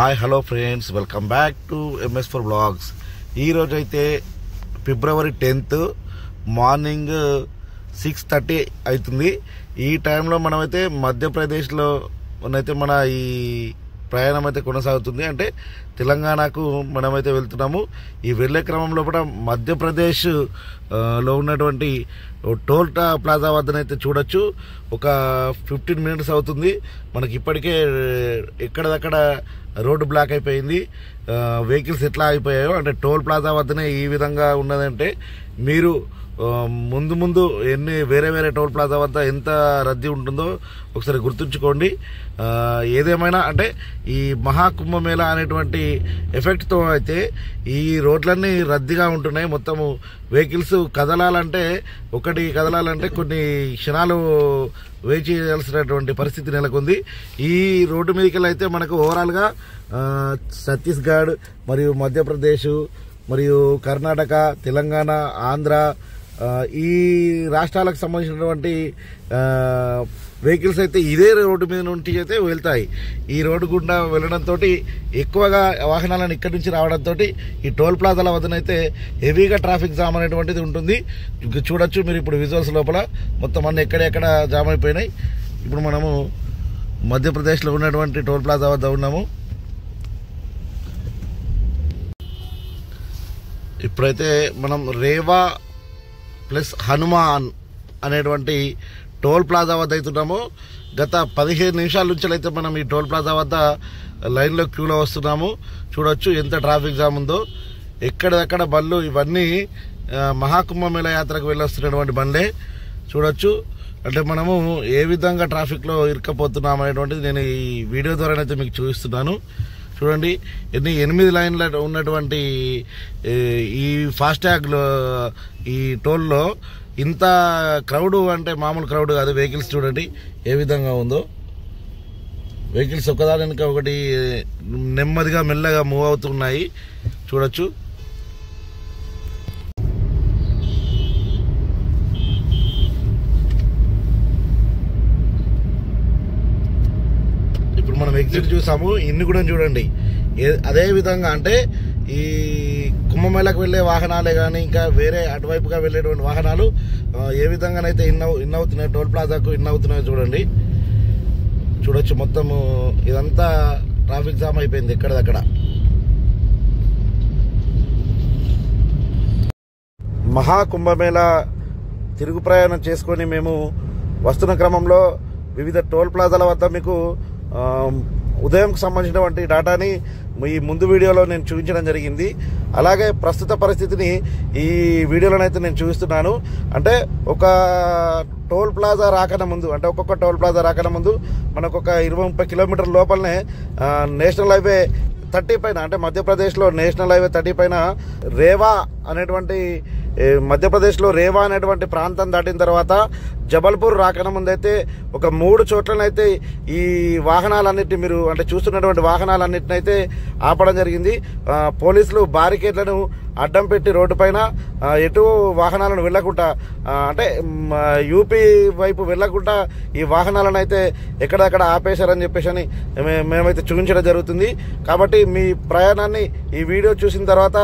Hi hello friends, welcome back to MS4 blogs. ఈరోజు అయితే ఫిబ్రవరి 10th morning 6:30 అవుతుంది. ఈ టైంలో మనమైతే మధ్యప్రదేశ్లో అయితే మన ఈ ప్రయాణం అయితే కొనసాగుతుంది. అంటే తెలంగాణకు మనమైతే వెళ్తున్నాము. ఈ వెళ్ళే క్రమంలో కూడా మధ్యప్రదేశ్ లో ఉన్నటువంటి టోల్ ప్లాజా వద్దనైతే చూడొచ్చు. ఒక 15 minutes అవుతుంది. మనకి ఇప్పటికే ఎక్కడదక్కడ రోడ్డు బ్లాక్ అయిపోయింది. వెహికల్స్ ఎట్లా అయిపోయాయో అంటే టోల్ ప్లాజా వద్దనే ఈ విధంగా ఉన్నదంటే మీరు ముందు వేరే టోల్ ప్లాజా వద్ద ఎంత రద్దీ ఉంటుందో ఒకసారి గుర్తుంచుకోండి. ఏదేమైనా అంటే ఈ మహాకుంభమేళా అనేటువంటి ఎఫెక్ట్తో అయితే ఈ రోడ్లన్నీ రద్దీగా ఉంటున్నాయి. మొత్తము వెహికల్స్ కదలాలంటే కొన్ని క్షణాలు వేచి చేయాల్సినటువంటి పరిస్థితి నెలకొంది. ఈ రోడ్డు మీదకి అయితే మనకు ఓవరాల్గా ఛత్తీస్గఢ్ మరియు మధ్యప్రదేశ్ మరియు కర్ణాటక, తెలంగాణ, ఆంధ్ర ఈ రాష్ట్రాలకు సంబంధించినటువంటి వెహికల్స్ అయితే ఇదే రోడ్డు మీద నుంచి అయితే వెళ్తాయి. ఈ రోడ్డు గుండా వెళ్ళడంతో ఎక్కువగా వాహనాలను ఇక్కడి నుంచి రావడంతో ఈ టోల్ ప్లాజాల వద్దనైతే హెవీగా ట్రాఫిక్ జామ్ అనేటువంటిది ఉంటుంది. చూడొచ్చు మీరు ఇప్పుడు విజువల్స్ లోపల మొత్తం అన్ని ఎక్కడెక్కడ జామ్ అయిపోయినాయి. ఇప్పుడు మనము మధ్యప్రదేశ్లో ఉన్నటువంటి టోల్ ప్లాజా వద్ద ఉన్నాము. ఇప్పుడైతే మనం రేవా ప్లస్ హనుమాన్ అనేటువంటి టోల్ ప్లాజా వద్ద అవుతున్నాము. గత 15 నిమిషాల నుంచి అయితే మనం ఈ టోల్ ప్లాజా వద్ద లైన్లో క్యూలో వస్తున్నాము. చూడొచ్చు ఎంత ట్రాఫిక్ జామ్ ఉందో. ఎక్కడెక్కడ బండ్లు ఇవన్నీ మహాకుంభమేళా యాత్రకు వెళ్ళొస్తున్నటువంటి బండ్లే. చూడొచ్చు అంటే మనము ఏ విధంగా ట్రాఫిక్లో ఇరుక్కపోతున్నాం అనేటువంటిది నేను ఈ వీడియో ద్వారానైతే మీకు చూపిస్తున్నాను. చూడండి 8 లైన్ల ఉన్నటువంటి ఈ ఫాస్టాగ్లో ఈ టోల్లో ఇంత క్రౌడ్ అంటే మామూలు క్రౌడ్ కాదు. వెహికల్స్ చూడండి ఏ విధంగా ఉందో. వెహికల్స్ ఒకదానికి ఒకటి నెమ్మదిగా మెల్లగా మూవ్ అవుతున్నాయి. చూడొచ్చు. ఇప్పుడు మనం ఎగ్జిట్ చూసాము. ఇన్ని కూడా చూడండి అదే విధంగా అంటే ఈ కుంభమేళాకు వెళ్ళే వాహనాలే కానీ ఇంకా వేరే అటువైపుగా వెళ్ళేటువంటి వాహనాలు ఏ విధంగానైతే ఇన్ అవుతున్నాయి, టోల్ ప్లాజాకు ఇన్ అవుతున్నాయో చూడండి. చూడొచ్చు మొత్తము ఇదంతా ట్రాఫిక్ జామ్ అయిపోయింది ఎక్కడదక్కడ. మహాకుంభమేళా తిరుగు ప్రయాణం చేసుకొని మేము వస్తున్న క్రమంలో వివిధ టోల్ ప్లాజాల వద్ద మీకు ఉదయంకు సంబంధించినటువంటి డేటాని ఈ ముందు వీడియోలో నేను చూపించడం జరిగింది. అలాగే ప్రస్తుత పరిస్థితిని ఈ వీడియోలోనైతే నేను చూపిస్తున్నాను. అంటే ఒక టోల్ ప్లాజా రాకన ముందు అంటే ఒక్కొక్క టోల్ ప్లాజా రాకన ముందు మనకు ఒక 20-30 కిలోమీటర్ల లోపలనే నేషనల్ హైవే 30 పైన అంటే మధ్యప్రదేశ్లో నేషనల్ హైవే 30 పైన రేవా అనేటువంటి మధ్యప్రదేశ్లో రేవా అనేటువంటి ప్రాంతం దాటిన తర్వాత జబల్పూర్ రాకన ముందైతే ఒక 3 చోట్లనైతే ఈ వాహనాలన్నింటినీ మీరు అంటే చూస్తున్నటువంటి వాహనాలన్నింటినీ అయితే ఆపడం జరిగింది. పోలీసులు బారికేడ్లను అడ్డం పెట్టి రోడ్డు పైన ఎటు వాహనాలను వెళ్లకుండా అంటే యూపీ వైపు వెళ్లకుండా ఈ వాహనాలను అయితే ఎక్కడెక్కడ ఆపేశారని చెప్పేసి మేమైతే చూపించడం జరుగుతుంది. కాబట్టి మీ ప్రయాణాన్ని ఈ వీడియో చూసిన తర్వాత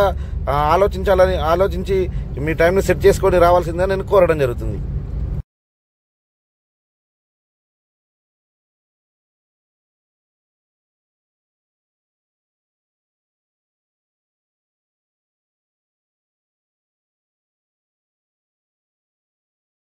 ఆలోచించి మీ టైంని సెట్ చేసుకొని రావాల్సిందని నేను కోరడం జరుగుతుంది.